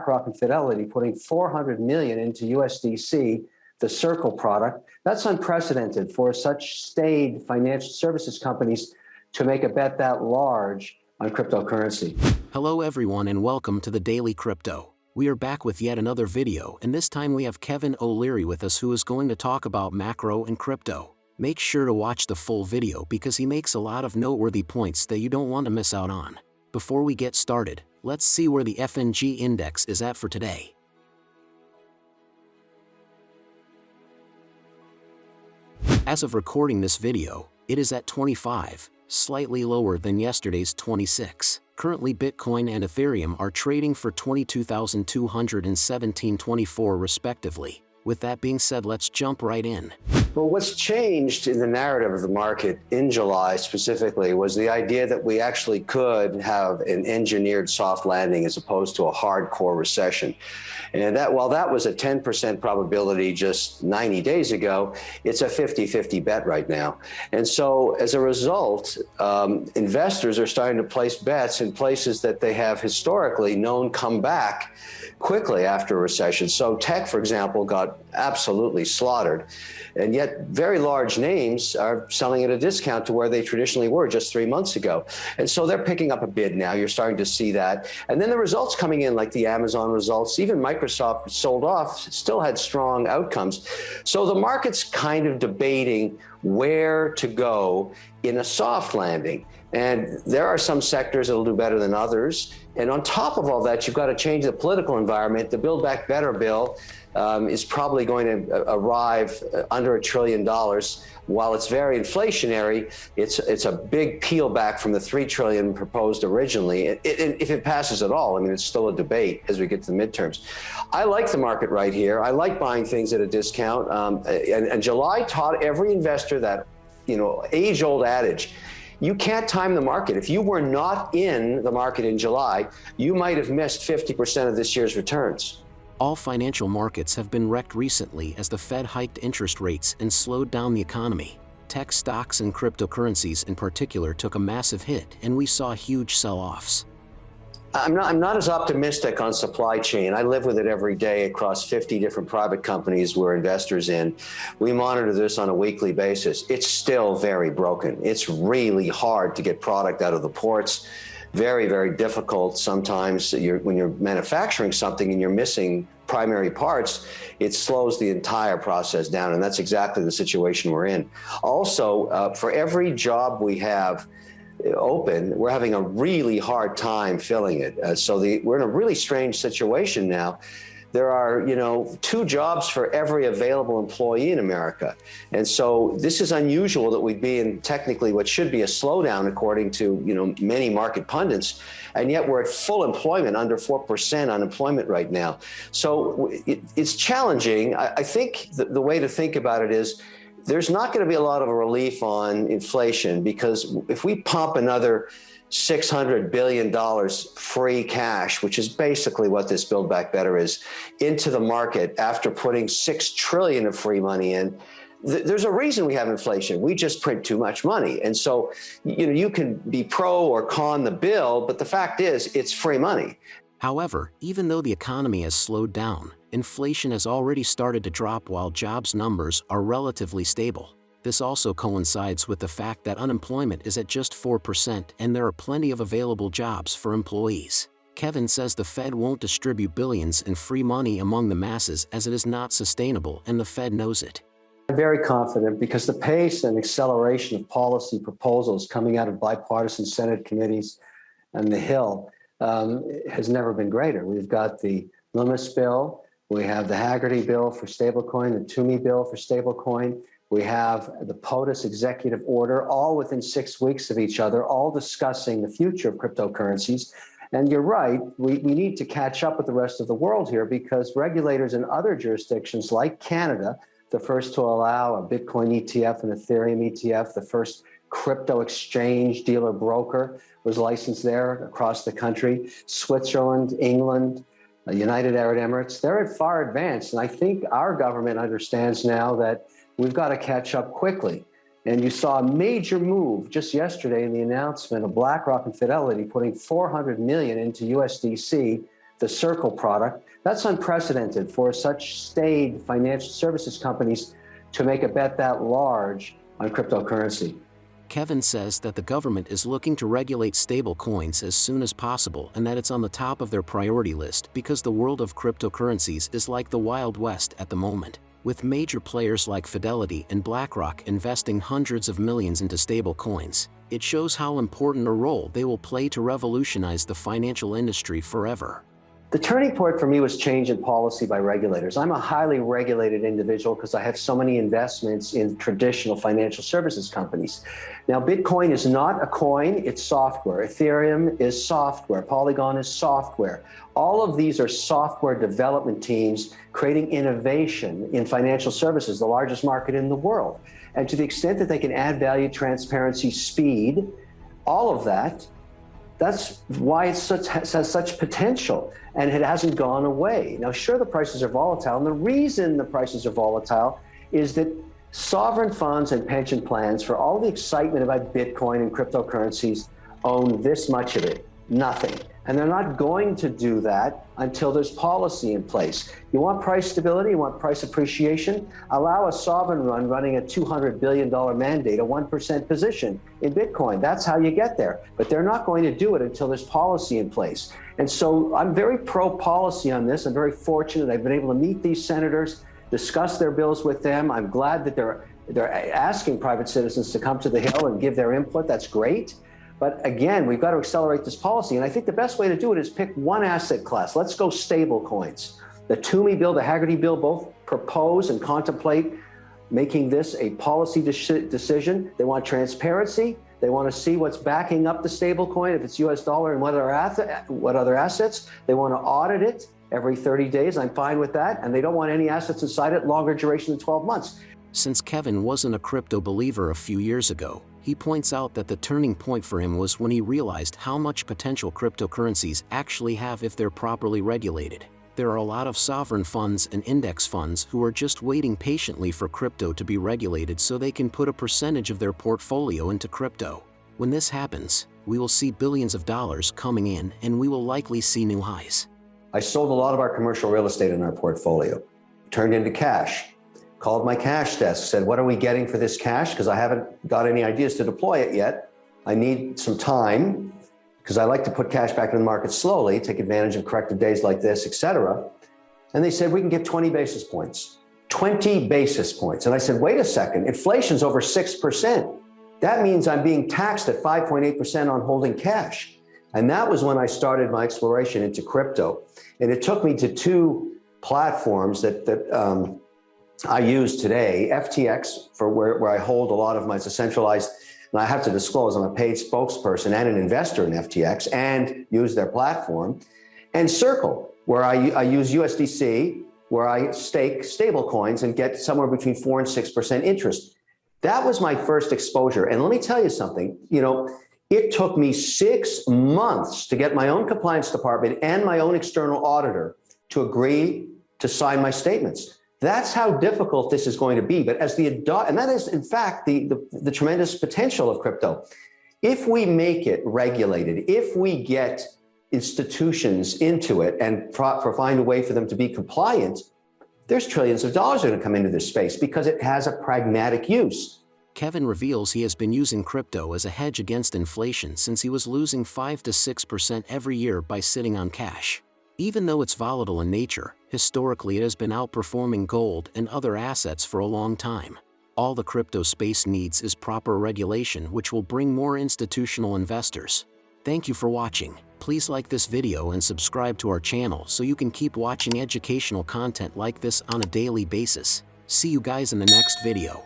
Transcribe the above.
BlackRock and Fidelity putting 400 million into USDC, the Circle product. That's unprecedented for such staid financial services companies to make a bet that large on cryptocurrency. Hello everyone and welcome to the Daily Crypto. We are back with yet another video, and this time we have Kevin O'Leary with us, who is going to talk about macro and crypto. Make sure to watch the full video because he makes a lot of noteworthy points that you don't want to miss out on. Before we get started, let's see where the FNG index is at for today. As of recording this video, it is at 25, slightly lower than yesterday's 26. Currently Bitcoin and Ethereum are trading for $22,200 and $17.24 respectively. With that being said, let's jump right in. Well, what's changed in the narrative of the market in July specifically was the idea that we actually could have an engineered soft landing as opposed to a hardcore recession. And that, while that was a 10% probability just 90 days ago, it's a 50-50 bet right now. And so as a result, investors are starting to place bets in places that they have historically known come back quickly after a recession. So tech, for example, got absolutely slaughtered. And yet very large names are selling at a discount to where they traditionally were just 3 months ago. And so they're picking up a bid now. You're starting to see that. And then the results coming in, like the Amazon results, even Microsoft sold off, still had strong outcomes. So the market's kind of debating where to go in a soft landing. And there are some sectors that'll do better than others. And on top of all that, you've got to change the political environment. The Build Back Better bill is probably going to arrive under $1 trillion. While it's very inflationary, it's a big peel back from the $3 trillion proposed originally. If it passes at all, I mean, it's still a debate as we get to the midterms. I like the market right here. I like buying things at a discount. And July taught every investor that, age-old adage. You can't time the market. If you were not in the market in July, you might have missed 50% of this year's returns. All financial markets have been wrecked recently as the Fed hiked interest rates and slowed down the economy. Tech stocks and cryptocurrencies in particular took a massive hit, and we saw huge sell-offs. I'm not as optimistic on supply chain. I live with it every day across 50 different private companies we're investors in. We monitor this on a weekly basis. It's still very broken. It's really hard to get product out of the ports. Very, very difficult sometimes. When you're manufacturing something and you're missing primary parts, it slows the entire process down, and that's exactly the situation we're in. Also, for every job we have open, we're having a really hard time filling it. We're in a really strange situation now. There are, 2 jobs for every available employee in America. And so this is unusual that we'd be in technically what should be a slowdown according to, many market pundits. And yet we're at full employment, under 4% unemployment right now. So it's challenging. I think the way to think about it is there's not going to be a lot of a relief on inflation, because if we pump another $600 billion free cash, which is basically what this Build Back Better is, into the market after putting $6 trillion of free money in, there's a reason we have inflation. We just print too much money. And so, you can be pro or con the bill, but the fact is it's free money. However, even though the economy has slowed down, inflation has already started to drop while jobs numbers are relatively stable. This also coincides with the fact that unemployment is at just 4% and there are plenty of available jobs for employees. Kevin says the Fed won't distribute billions in free money among the masses as it is not sustainable, and the Fed knows it. I'm very confident because the pace and acceleration of policy proposals coming out of bipartisan Senate committees on the Hill has never been greater. We've got the Loomis bill, we have the Haggerty bill for stablecoin, the Toomey bill for stablecoin. We have the POTUS executive order, all within 6 weeks of each other, all discussing the future of cryptocurrencies. And you're right, we need to catch up with the rest of the world here, because regulators in other jurisdictions like Canada, the first to allow a Bitcoin ETF and Ethereum ETF, the first crypto exchange dealer broker was licensed there across the country, Switzerland, England, United Arab Emirates, they're far advanced. And I think our government understands now that we've got to catch up quickly. And you saw a major move just yesterday in the announcement of BlackRock and Fidelity putting 400 million into USDC, the Circle product. That's unprecedented for such staid financial services companies to make a bet that large on cryptocurrency. Kevin says that the government is looking to regulate stable coins as soon as possible and that it's on the top of their priority list because the world of cryptocurrencies is like the Wild West at the moment, with major players like Fidelity and BlackRock investing hundreds of millions into stable coins. It shows how important a role they will play to revolutionize the financial industry forever. The turning point for me was change in policy by regulators. I'm a highly regulated individual because I have so many investments in traditional financial services companies. Now, Bitcoin is not a coin, it's software. Ethereum is software. Polygon is software. All of these are software development teams creating innovation in financial services, the largest market in the world. And to the extent that they can add value, transparency, speed, all of that, that's why it has such potential, and it hasn't gone away. Now, sure, the prices are volatile, and the reason the prices are volatile is that sovereign funds and pension plans, for all the excitement about Bitcoin and cryptocurrencies, own this much of it, nothing. And they're not going to do that until there's policy in place. You want price stability, you want price appreciation, allow a sovereign running a $200 billion mandate, a 1% position in Bitcoin. That's how you get there. But they're not going to do it until there's policy in place. And so I'm very pro-policy on this. I'm very fortunate I've been able to meet these senators, discuss their bills with them. I'm glad that they're asking private citizens to come to the Hill and give their input. That's great. But again, we've got to accelerate this policy. And I think the best way to do it is pick one asset class. Let's go stable coins. The Toomey bill, the Haggerty bill, both propose and contemplate making this a policy decision. They want transparency. They want to see what's backing up the stable coin, if it's US dollar and what other assets. They want to audit it every 30 days. I'm fine with that. And they don't want any assets inside it longer duration than 12 months. Since Kevin wasn't a crypto believer a few years ago, he points out that the turning point for him was when he realized how much potential cryptocurrencies actually have if they're properly regulated. There are a lot of sovereign funds and index funds who are just waiting patiently for crypto to be regulated so they can put a percentage of their portfolio into crypto. When this happens, we will see billions of dollars coming in and we will likely see new highs. I sold a lot of our commercial real estate in our portfolio, turned into cash. Called my cash desk, said, what are we getting for this cash? Because I haven't got any ideas to deploy it yet. I need some time because I like to put cash back in the market slowly, take advantage of corrective days like this, et cetera. And they said, we can get 20 basis points, 20 basis points. And I said, wait a second, inflation's over 6%. That means I'm being taxed at 5.8% on holding cash. And that was when I started my exploration into crypto. And it took me to two platforms that I use today, FTX, for where I hold a lot of my, it's a centralized, and I have to disclose I'm a paid spokesperson and an investor in FTX and use their platform, and Circle, where I use USDC, where I stake stable coins and get somewhere between 4 and 6% interest. That was my first exposure. And let me tell you something, it took me 6 months to get my own compliance department and my own external auditor to agree to sign my statements. That's how difficult this is going to be. But and that is, in fact, the tremendous potential of crypto. If we make it regulated, if we get institutions into it and find a way for them to be compliant, there's trillions of dollars that are going to come into this space because it has a pragmatic use. Kevin reveals he has been using crypto as a hedge against inflation since he was losing 5 to 6% every year by sitting on cash. Even though it's volatile in nature, historically it has been outperforming gold and other assets for a long time. All the crypto space needs is proper regulation, which will bring more institutional investors. Thank you for watching. Please like this video and subscribe to our channel so you can keep watching educational content like this on a daily basis. See you guys in the next video.